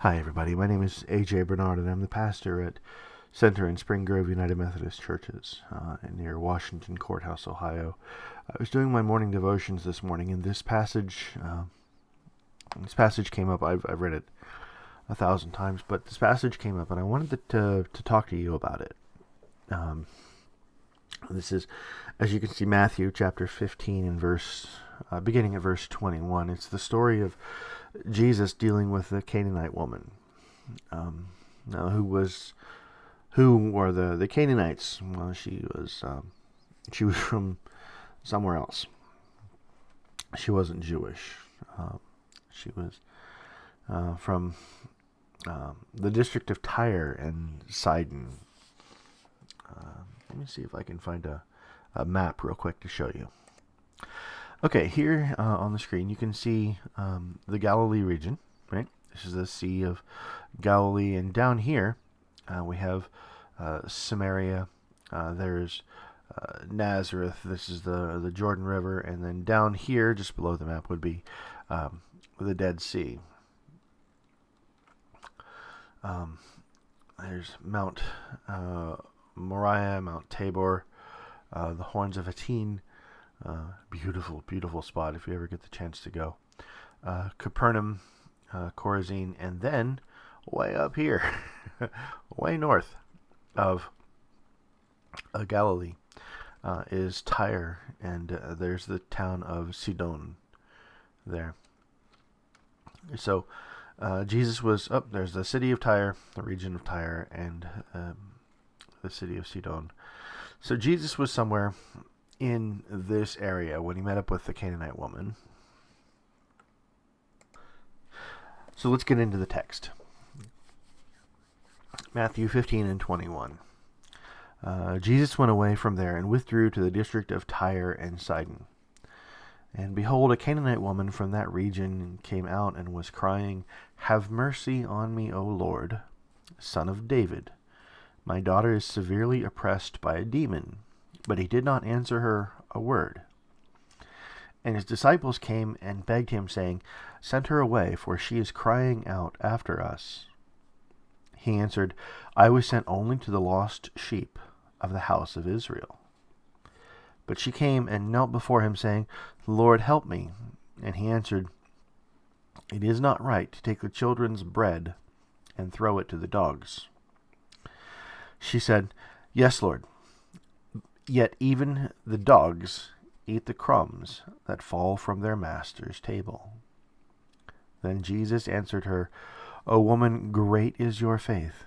Hi, everybody. My name is A.J. Bernard, and I'm the pastor at Center and Spring Grove United Methodist Churches near Washington Courthouse, Ohio. I was doing my morning devotions this morning, and this passage came up. I've read it 1,000 times, but this passage came up, and I wanted to talk to you about it. This is, as you can see, Matthew chapter 15 and beginning at verse 21. It's the story of Jesus dealing with the Canaanite woman. Now, who were the Canaanites? Well, she was from somewhere else. She wasn't Jewish. She was from the district of Tyre and Sidon. Let me see if I can find a map real quick to show you. Okay, here on the screen you can see the Galilee region, right? This is the Sea of Galilee, and down here we have Samaria. There's Nazareth. This is the Jordan River, and then down here, just below the map, would be the Dead Sea. There's Mount Moriah, Mount Tabor, the Horns of Atene. Beautiful, beautiful spot if you ever get the chance to go. Capernaum, Chorazin, and then way up here, way north of Galilee, is Tyre, and there's the town of Sidon there. So Jesus was up. There's the city of Tyre, the region of Tyre, and the city of Sidon. So Jesus was somewhere in this area when he met up with the Canaanite woman. So let's get into the text. Matthew 15 and 21. Jesus went away from there and withdrew to the district of Tyre and Sidon. And behold, a Canaanite woman from that region came out and was crying, "Have mercy on me, O Lord, Son of David. My daughter is severely oppressed by a demon." But he did not answer her a word. And his disciples came and begged him, saying, "Send her away, for she is crying out after us." He answered, "I was sent only to the lost sheep of the house of Israel." But she came and knelt before him, saying, "Lord, help me." And he answered, "It is not right to take the children's bread and throw it to the dogs." She said, "Yes, Lord. Yet even the dogs eat the crumbs that fall from their master's table." Then Jesus answered her, "O woman, great is your faith.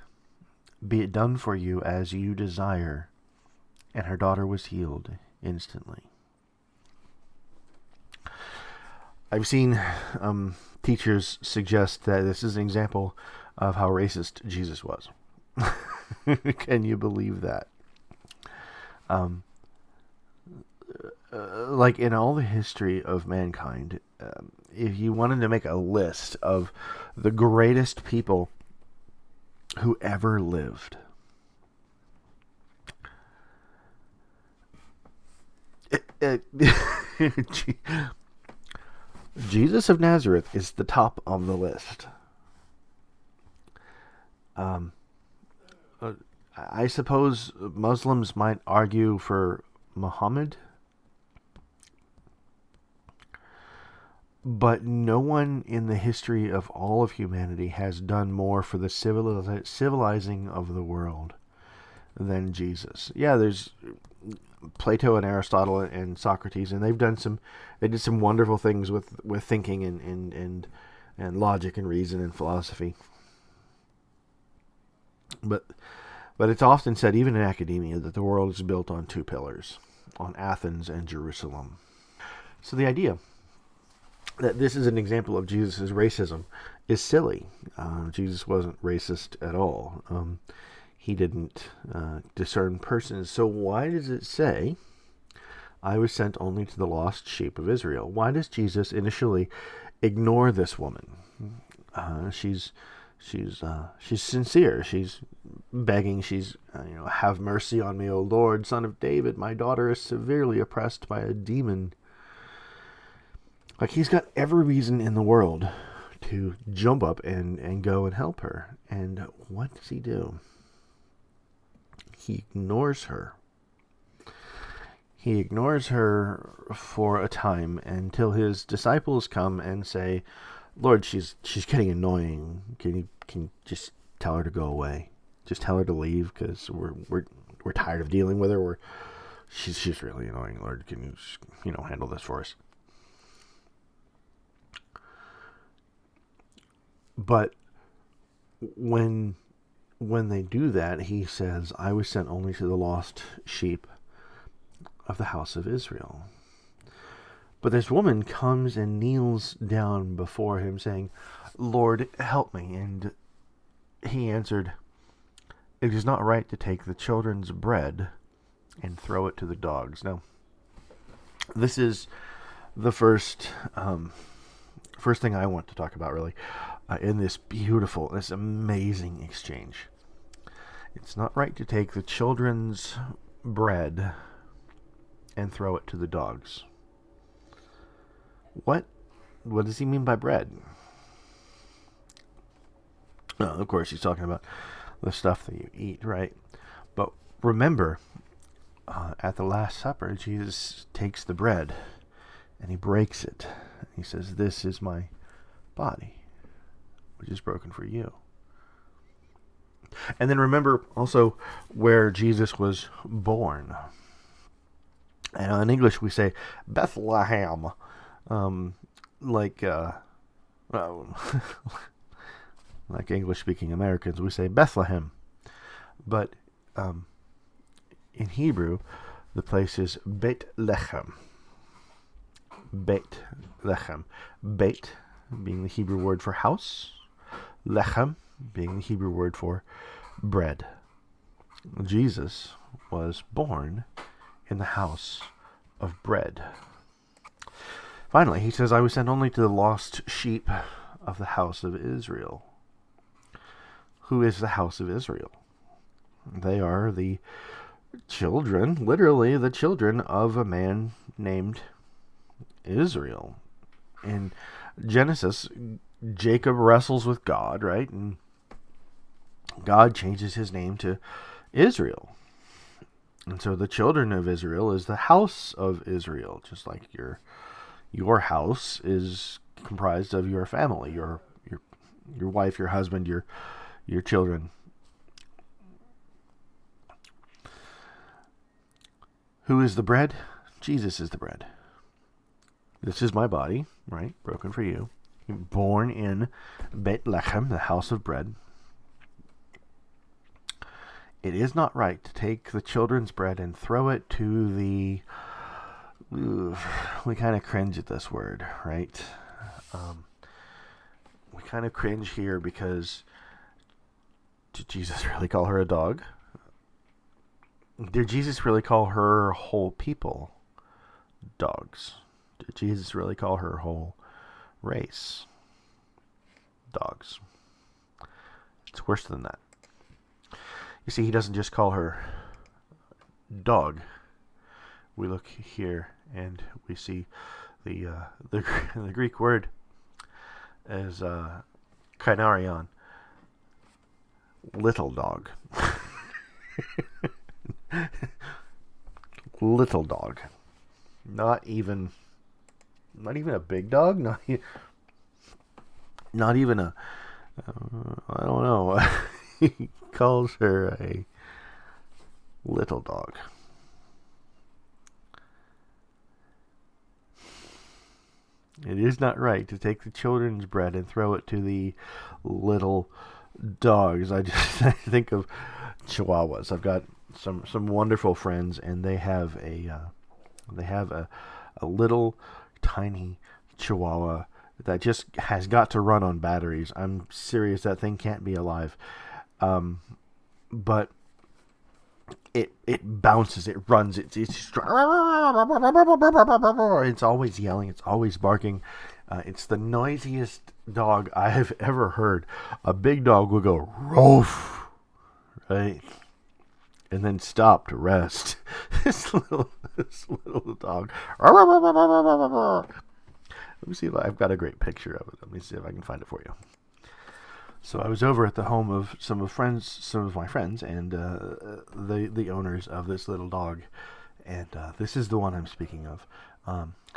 Be it done for you as you desire." And her daughter was healed instantly. I've seen teachers suggest that this is an example of how racist Jesus was. Can you believe that? Like in all the history of mankind, if you wanted to make a list of the greatest people who ever lived, Jesus of Nazareth is the top of the list. I suppose Muslims might argue for Muhammad, but no one in the history of all of humanity has done more for the civilizing of the world than Jesus. Yeah, there's Plato and Aristotle and Socrates, and they did some wonderful things with thinking and logic and reason and philosophy. But it's often said, even in academia, that the world is built on two pillars, on Athens and Jerusalem. So the idea that this is an example of Jesus' racism is silly. Jesus wasn't racist at all. He didn't discern persons. So why does it say, "I was sent only to the lost sheep of Israel"? Why does Jesus initially ignore this woman? She's sincere. She's begging. She's, "Have mercy on me, O Lord, Son of David. My daughter is severely oppressed by a demon." Like, he's got every reason in the world to jump up and go and help her. And what does he do? He ignores her. He ignores her for a time until his disciples come and say, Lord, she's getting annoying. Can you just tell her to go away? Just tell her to leave, because we're tired of dealing with her. She's really annoying. Lord, can you handle this for us? But when they do that, he says, I was sent only to the lost sheep of the house of Israel. But this woman comes and kneels down before him, saying, Lord, help me. And he answered, it is not right to take the children's bread and throw it to the dogs. Now, this is the first thing I want to talk about, really, in this amazing exchange. It's not right to take the children's bread and throw it to the dogs. What does he mean by bread? Of course, he's talking about the stuff that you eat, right? But remember, at the Last Supper, Jesus takes the bread and he breaks it. He says, this is my body, which is broken for you. And then remember also where Jesus was born. And in English we say Bethlehem, like English-speaking Americans we say Bethlehem, but in Hebrew the place is Beit Lechem. Beit Lechem. Beit being the Hebrew word for house, Lechem being the Hebrew word for bread. Jesus was born in the house of bread. Finally, he says, I was sent only to the lost sheep of the house of Israel. Who is the house of Israel? They are the children, literally the children of a man named Israel. In Genesis, Jacob wrestles with God, right? And God changes his name to Israel. And so the children of Israel is the house of Israel, just like your house is comprised of your family, your wife, your husband, your children. Who is the bread? Jesus is the bread. This is my body, right? Broken for you. Born in Beit Lechem, the house of bread. It is not right to take the children's bread and throw it to the... we kind of cringe at this word, right? We kind of cringe here because did Jesus really call her a dog? Did Jesus really call her whole people dogs? Did Jesus really call her whole race dogs? It's worse than that. You see, he doesn't just call her dog. We look here and we see the Greek word as kainarion, little dog. Little dog. Not even a big dog. Not even a. I don't know. He calls her a little dog. It is not right to take the children's bread and throw it to the little dogs. I think of Chihuahuas. I've got some wonderful friends, and they have a little tiny Chihuahua that just has got to run on batteries. I'm serious, that thing can't be alive. But it bounces, it runs, it's always yelling, it's always barking. It's the noisiest dog I have ever heard. A big dog will go roof, right, and then stop to rest. This little dog, Let me see if I've got a great picture of it. Let me see if I can find it for you. So I was over at the home of some of my friends, and the owners of this little dog, and this is the one I'm speaking of.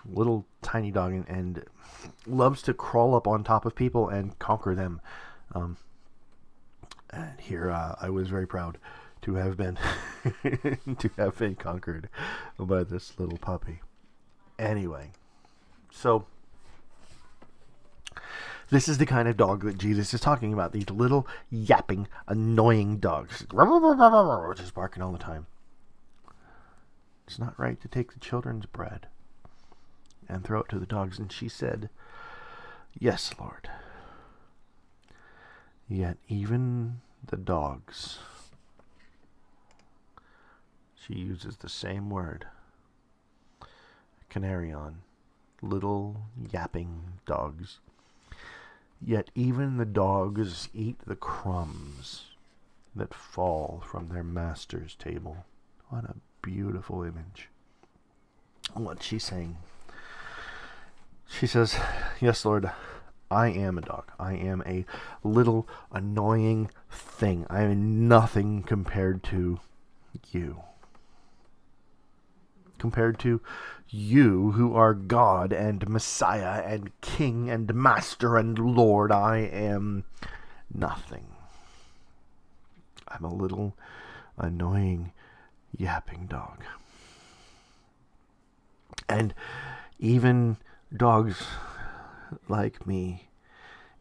Little tiny dog, and loves to crawl up on top of people and conquer them. And here I was very proud to have been conquered by this little puppy. Anyway, so this is the kind of dog that Jesus is talking about. These little yapping, annoying dogs, just barking all the time. It's not right to take the children's bread and throw it to the dogs. And she said, "Yes, Lord. Yet even the dogs," she uses the same word, Canarion, little yapping dogs, "yet even the dogs eat the crumbs that fall from their master's table." What a beautiful image. What's she saying? She says, "Yes, Lord, I am a dog. I am a little annoying thing. I am nothing compared to you. Compared to you who are God and Messiah and King and Master and Lord, I am nothing. I'm a little annoying yapping dog." And even dogs like me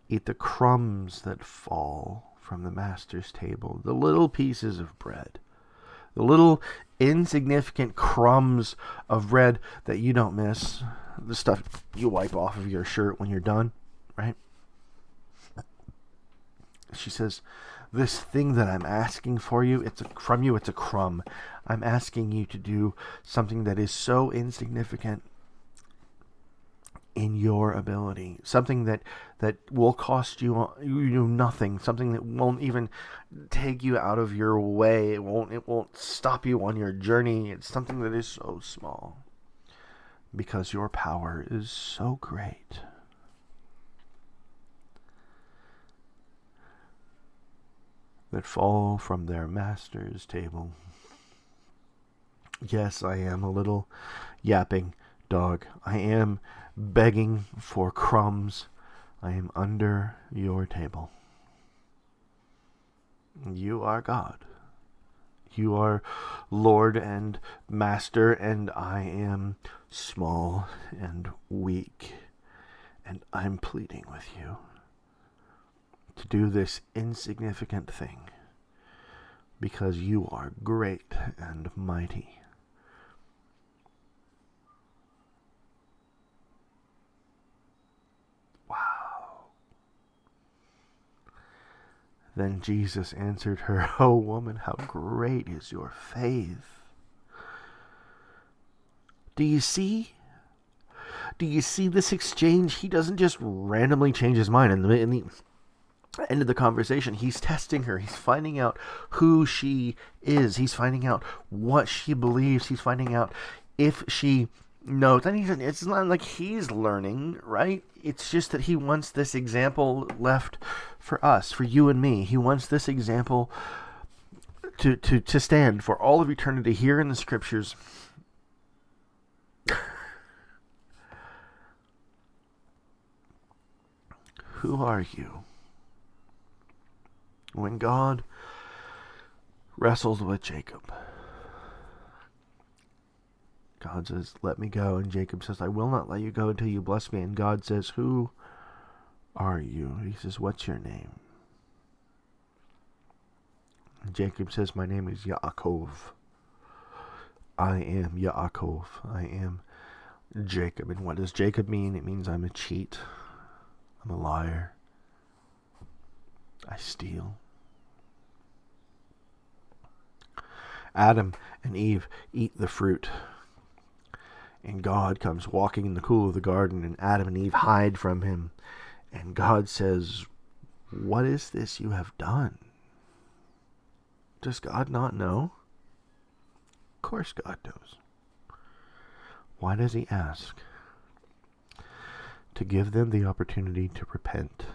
eat the crumbs that fall from the master's table, the little pieces of bread, the little insignificant crumbs of bread that you don't miss, the stuff you wipe off of your shirt when you're done, right? She says, "This thing that I'm asking for you, it's a crumb. I'm asking you to do something that is so insignificant in your ability, something that will cost you nothing, something that won't even take you out of your way. It won't stop you on your journey. It's something that is so small because your power is so great." That fall from their master's table. Yes, I am a little yapping dog. I am begging for crumbs. I am under your table. You are God. You are Lord and Master, and I am small and weak, and I'm pleading with you to do this insignificant thing because you are great and mighty. Wow. Then Jesus answered her, "Oh woman, how great is your faith." Do you see? Do you see this exchange? He doesn't just randomly change his mind in the end of the conversation. He's testing her. He's finding out who she is. He's finding out what she believes. He's finding out if she knows. And it's not like he's learning, right? It's just that he wants this example left for us, for you and me. He wants this example to stand for all of eternity here in the scriptures. Who are you? When God wrestled with Jacob, God says, "Let me go." And Jacob says, "I will not let you go until you bless me." And God says, "Who are you?" He says, "What's your name?" And Jacob says, "My name is Yaakov. I am Yaakov. I am Jacob." And what does Jacob mean? It means I'm a cheat. I'm a liar. I steal. Adam and Eve eat the fruit, and God comes walking in the cool of the garden, and Adam and Eve hide from him, and God says, "What is this you have done?" Does God not know? Of course God knows. Why does he ask? to give them the opportunity to repent.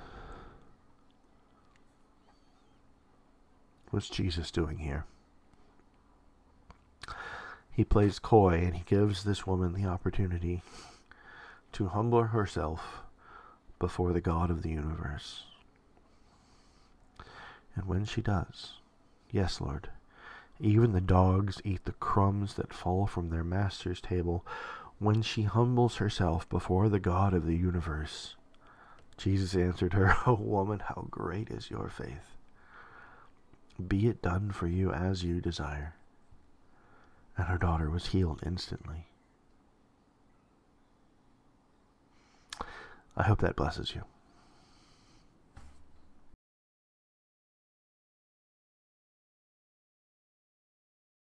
What's Jesus doing here? He plays coy, and he gives this woman the opportunity to humble herself before the God of the universe. And when she does, yes, Lord, even the dogs eat the crumbs that fall from their master's table. When she humbles herself before the God of the universe, Jesus answered her, "O woman, how great is your faith! Be it done for you as you desire." And her daughter was healed instantly. I hope that blesses you.